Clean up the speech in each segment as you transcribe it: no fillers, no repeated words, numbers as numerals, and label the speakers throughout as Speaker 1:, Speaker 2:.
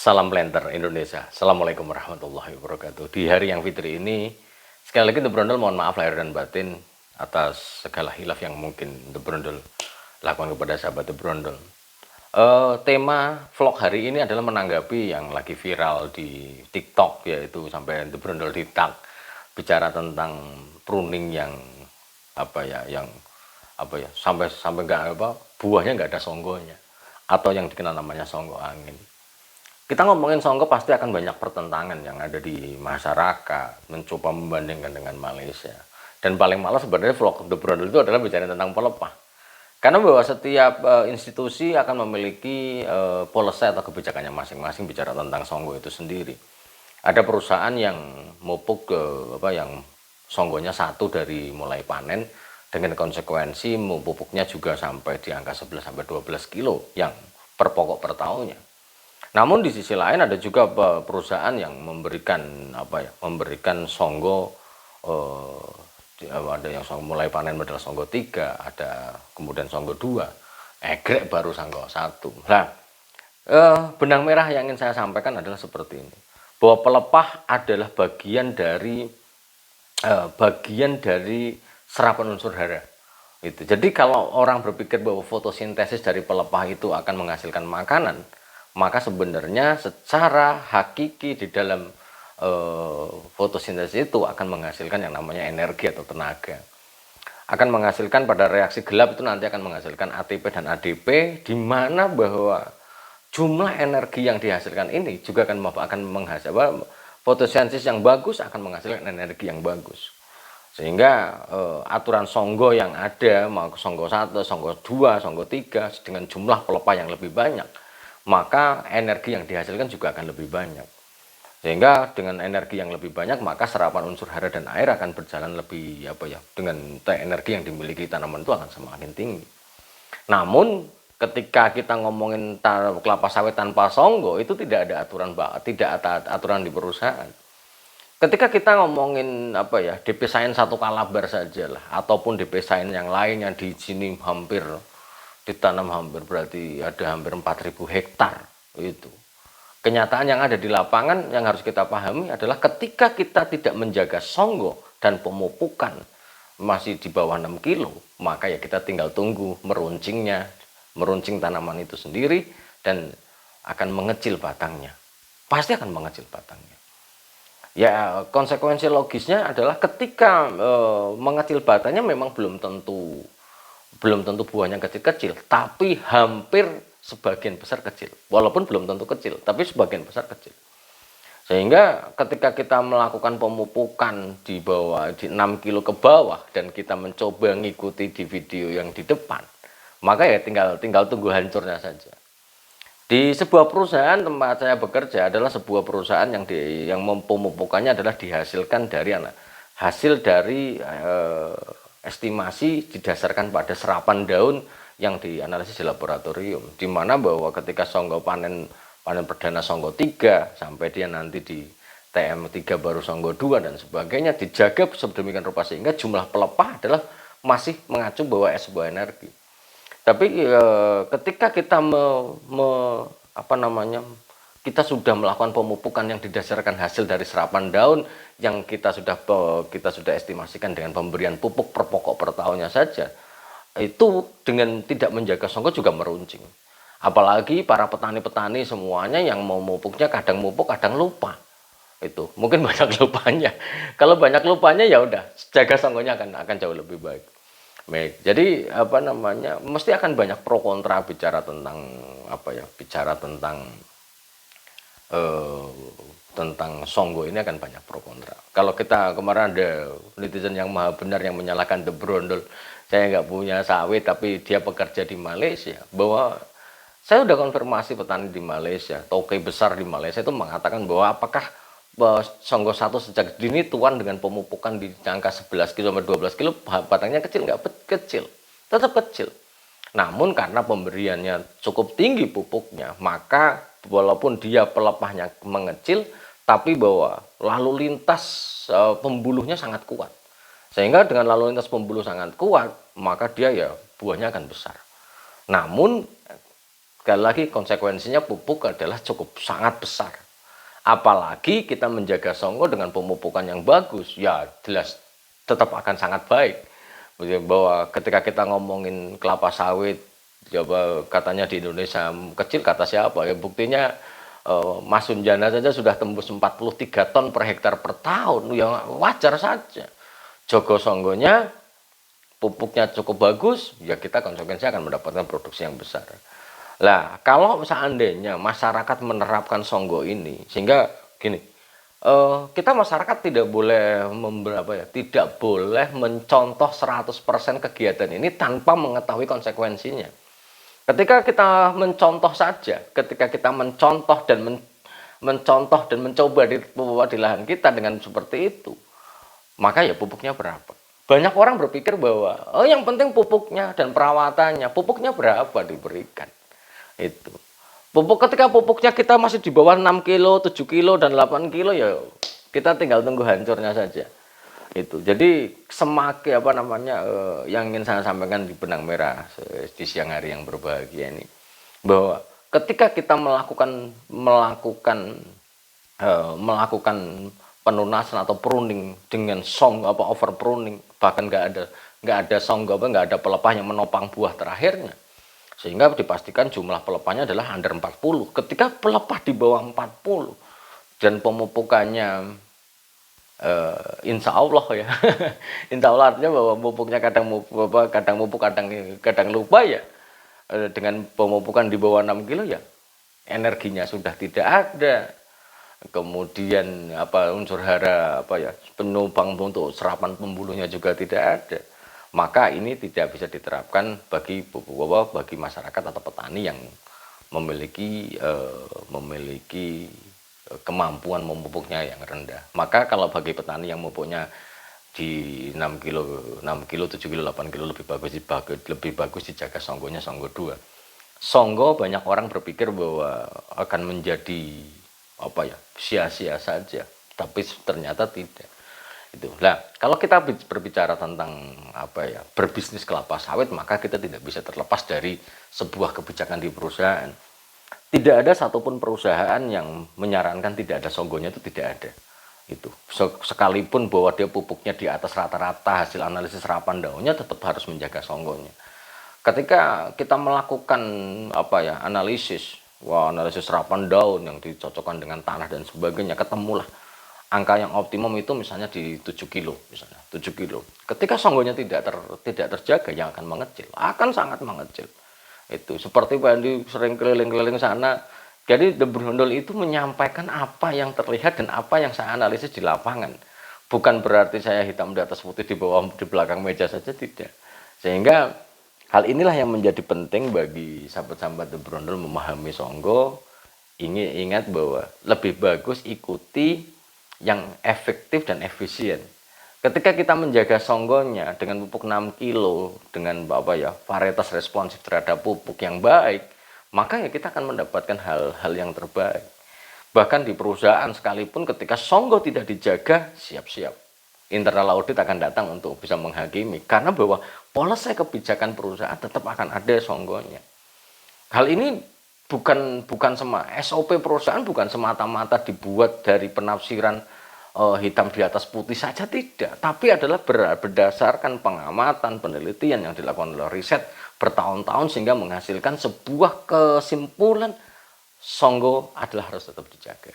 Speaker 1: Salam Planter Indonesia. Assalamualaikum warahmatullahi wabarakatuh. Di hari yang fitri ini, sekali lagi The Brondol mohon maaf lahir dan batin atas segala hilaf yang mungkin The Brondol lakukan kepada sahabat The Brondol. Tema vlog hari ini adalah menanggapi yang lagi viral di TikTok, yaitu sampai The Brondol di tag bicara tentang pruning yang sampai nggak buahnya nggak ada songgonya, atau yang dikenal namanya songgo angin. Kita ngomongin songgo pasti akan banyak pertentangan yang ada di masyarakat, mencoba membandingkan dengan Malaysia. Dan paling malas sebenarnya vlog The Brondol itu adalah bicara tentang pelepah. Karena bahwa setiap institusi akan memiliki policy atau kebijakannya masing-masing bicara tentang songgo itu sendiri. Ada perusahaan yang mupuk yang songgonya satu dari mulai panen, dengan konsekuensi pupuknya juga sampai di angka 11 sampai 12 kilo yang per pokok per tahunnya. Namun di sisi lain ada juga perusahaan yang memberikan songgo, ada yang mulai panen modal songgo 3, ada kemudian songgo 2, egrek baru songgo 1. Nah, benang merah yang ingin saya sampaikan adalah seperti ini, bahwa pelepah adalah bagian dari serapan unsur hara. Jadi kalau orang berpikir bahwa fotosintesis dari pelepah itu akan menghasilkan makanan, maka sebenarnya secara hakiki di dalam fotosintesis itu akan menghasilkan yang namanya energi atau tenaga. Akan menghasilkan pada reaksi gelap itu nanti akan menghasilkan ATP dan ADP, di mana bahwa jumlah energi yang dihasilkan ini juga akan menghasilkan fotosintesis yang bagus akan menghasilkan energi yang bagus. Sehingga aturan songgo yang ada, mau songgo 1, songgo 2, songgo 3 dengan jumlah pelepah yang lebih banyak, maka energi yang dihasilkan juga akan lebih banyak. Sehingga dengan energi yang lebih banyak, maka serapan unsur hara dan air akan berjalan lebih dengan energi yang dimiliki tanaman itu akan semakin tinggi. Namun ketika kita ngomongin kelapa sawit tanpa songgo, itu tidak ada aturan di perusahaan. Ketika kita ngomongin DP Sains 1 Kalabar saja lah, ataupun DP Sains yang lain yang di sini hampir ditanam berarti ada hampir 4.000 hektar itu. Kenyataan yang ada di lapangan yang harus kita pahami adalah ketika kita tidak menjaga songgo dan pemupukan masih di bawah 6 kilo, maka ya kita tinggal tunggu meruncing tanaman itu sendiri dan akan mengecil batangnya. Pasti akan mengecil batangnya. Ya, konsekuensi logisnya adalah ketika mengecil batangnya memang belum tentu buahnya kecil-kecil, tapi hampir sebagian besar kecil. Walaupun belum tentu kecil, tapi sebagian besar kecil. Sehingga ketika kita melakukan pemupukan di 6 kilo ke bawah dan kita mencoba mengikuti di video yang di depan, maka ya tinggal tunggu hancurnya saja. Di sebuah perusahaan tempat saya bekerja adalah sebuah perusahaan yang pemupukannya adalah dihasilkan dari hasil dari estimasi didasarkan pada serapan daun yang dianalisis di laboratorium, di mana bahwa ketika songgo panen perdana songgo 3 sampai dia nanti di TM3 baru songgo 2 dan sebagainya dijaga sedemikian rupa sehingga jumlah pelepah adalah masih mengacu bahwa sebuah energi. Tapi ketika kita kita sudah melakukan pemupukan yang didasarkan hasil dari serapan daun yang kita sudah estimasikan dengan pemberian pupuk per pokok per tahunnya saja, itu dengan tidak menjaga songgo juga meruncing. Apalagi para petani-petani semuanya yang mau mupuknya kadang mupuk kadang lupa. Itu mungkin banyak lupanya. Kalau banyak lupanya ya udah jaga songgonya akan jauh lebih baik. Baik, jadi mesti akan banyak pro kontra bicara tentang tentang songgo ini akan banyak pro kontra. Kalau kita kemarin ada netizen yang maha benar yang menyalahkan The Brondol, saya nggak punya sawit tapi dia bekerja di Malaysia, bahwa saya udah konfirmasi petani di Malaysia, toke besar di Malaysia itu mengatakan bahwa apakah songgo 1 sejak dini tuan dengan pemupukan di angka 11 kilo sampai 12 kilo batangnya kecil, nggak kecil, tetap kecil. Namun karena pemberiannya cukup tinggi pupuknya, maka walaupun dia pelepahnya mengecil, tapi bahwa lalu lintas pembuluhnya sangat kuat. Sehingga dengan lalu lintas pembuluh sangat kuat, maka dia ya buahnya akan besar. Namun Sekali lagi konsekuensinya pupuk adalah cukup sangat besar. Apalagi kita menjaga Songgo dengan pemupukan yang bagus, ya jelas tetap akan sangat baik. Bahwa ketika kita ngomongin kelapa sawit, coba katanya di Indonesia kecil, kata siapa ya, buktinya Mas Sunjana saja sudah tembus 43 ton per hektar per tahun, ya wajar saja. Jogo Songgonya pupuknya cukup bagus, ya kita konsekuensi akan mendapatkan produksi yang besar. Lah, kalau seandainya masyarakat menerapkan Songgo ini, sehingga gini, kita masyarakat tidak boleh tidak boleh mencontoh 100% kegiatan ini tanpa mengetahui konsekuensinya. Ketika kita mencontoh saja, ketika kita mencontoh dan mencoba di lahan kita dengan seperti itu, maka ya pupuknya berapa? Banyak orang berpikir bahwa yang penting pupuknya dan perawatannya, pupuknya berapa diberikan. Itu. Ketika pupuknya kita masih di bawah 6 kilo, 7 kilo, dan 8 kilo, ya kita tinggal tunggu hancurnya saja. Itu. Jadi semakin yang ingin saya sampaikan di benang merah di siang hari yang berbahagia ini, bahwa ketika kita melakukan penunasan atau pruning dengan over pruning, bahkan nggak ada nggak ada pelepah yang menopang buah terakhirnya, sehingga dipastikan jumlah pelepahnya adalah under 40. Ketika pelepah di bawah 40 dan pemupukannya insya Allah ya insya Allah, artinya bahwa pupuknya kadang mupuk kadang lupa ya, dengan pemupukan di bawah 6 kilo ya energinya sudah tidak ada, kemudian unsur hara penyumbang untuk serapan pembuluhnya juga tidak ada, maka ini tidak bisa diterapkan bagi masyarakat atau petani yang memiliki kemampuan memupuknya yang rendah. Maka kalau bagi petani yang memupuknya di 6 kilo, 7 kilo, 8 kilo, lebih bagus dijaga Songgonya Songgo 2. Songgo banyak orang berpikir bahwa akan menjadi sia-sia saja, tapi ternyata tidak. Itu. Nah, kalau kita berbicara tentang berbisnis kelapa sawit, maka kita tidak bisa terlepas dari sebuah kebijakan di perusahaan. Tidak ada satupun perusahaan yang menyarankan tidak ada Songgonya, itu tidak ada. Itu sekalipun bahwa dia pupuknya di atas rata-rata hasil analisis serapan daunnya, tetap harus menjaga Songgonya. Ketika kita melakukan analisis serapan daun yang dicocokkan dengan tanah dan sebagainya, ketemulah angka yang optimum itu misalnya di 7 kilo misalnya, 7 kilo. Ketika Songgonya tidak terjaga, yang akan mengecil, akan sangat mengecil. Itu seperti Pak Andi sering keliling-keliling sana. Jadi The Brondol itu menyampaikan apa yang terlihat dan apa yang saya analisis di lapangan. Bukan berarti saya hitam di atas putih di belakang meja saja, tidak. Sehingga hal inilah yang menjadi penting bagi sahabat-sahabat The Brondol memahami Songgo. Ingat bahwa lebih bagus ikuti yang efektif dan efisien. Ketika kita menjaga Songgonya dengan pupuk 6 kilo, dengan varietas responsif terhadap pupuk yang baik, maka ya kita akan mendapatkan hal-hal yang terbaik. Bahkan di perusahaan sekalipun, ketika Songgo tidak dijaga, siap-siap internal audit akan datang untuk bisa menghakimi, karena bahwa polisi kebijakan perusahaan tetap akan ada Songgonya. Hal ini bukan SOP perusahaan bukan semata-mata dibuat dari penafsiran hitam di atas putih saja, tidak, tapi adalah berdasarkan pengamatan, penelitian yang dilakukan oleh riset bertahun-tahun, sehingga menghasilkan sebuah kesimpulan Songgo adalah harus tetap dijaga.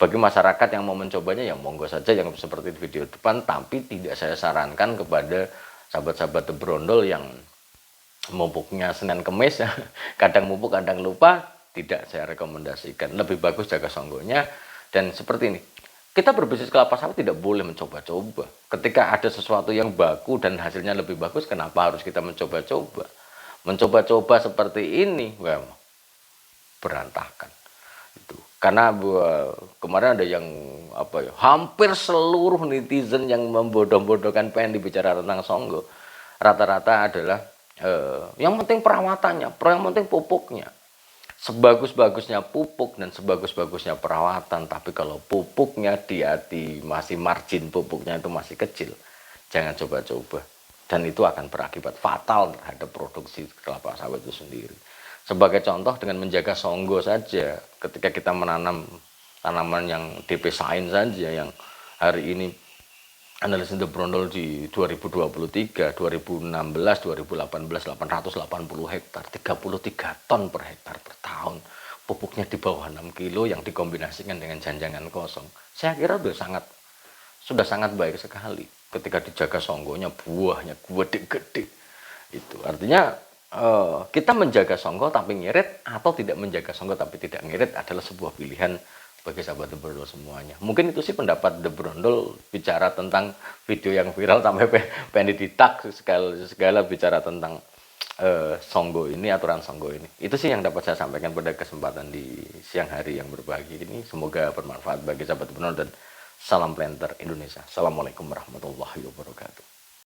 Speaker 1: Bagi masyarakat yang mau mencobanya, ya monggo saja, yang seperti di video depan, tapi tidak saya sarankan kepada sahabat-sahabat The Brondol yang mupuknya Senin Kemis ya, kadang mupuk kadang lupa, tidak saya rekomendasikan. Lebih bagus jaga Songgonya. Dan seperti ini, kita berbisnis kelapa sawit tidak boleh mencoba-coba. Ketika ada sesuatu yang baku dan hasilnya lebih bagus, kenapa harus kita mencoba-coba? Mencoba-coba seperti ini, berantakan. Itu. Karena kemarin ada yang hampir seluruh netizen yang membodoh-bodohkan pengen dibicara tentang Songgo. Rata-rata adalah yang penting perawatannya, yang penting pupuknya. Sebagus-bagusnya pupuk dan sebagus-bagusnya perawatan, tapi kalau pupuknya masih margin pupuknya itu masih kecil, jangan coba-coba, dan itu akan berakibat fatal terhadap produksi kelapa sawit itu sendiri. Sebagai contoh, dengan menjaga songgo saja, ketika kita menanam tanaman yang DP Sain saja, yang hari ini analisis The Brondol di 2023, 2016, 2018, 880 hektar, 33 ton per hektar per tahun. Pupuknya di bawah 6 kilo yang dikombinasikan dengan janjangan kosong. Saya kira sudah sangat baik sekali ketika dijaga songgonya, buahnya gede-gede. Itu artinya kita menjaga songgo tapi ngirit, atau tidak menjaga songgo tapi tidak ngirit adalah sebuah pilihan bagi sahabat The Brondol semuanya. Mungkin itu sih pendapat The Brondol bicara tentang video yang viral sampai pengen ditak segala bicara tentang songgo ini, aturan songgo ini. Itu sih yang dapat saya sampaikan pada kesempatan di siang hari yang berbahagia ini. Semoga bermanfaat bagi sahabat The Brondol, dan salam planter Indonesia. Assalamualaikum warahmatullahi wabarakatuh.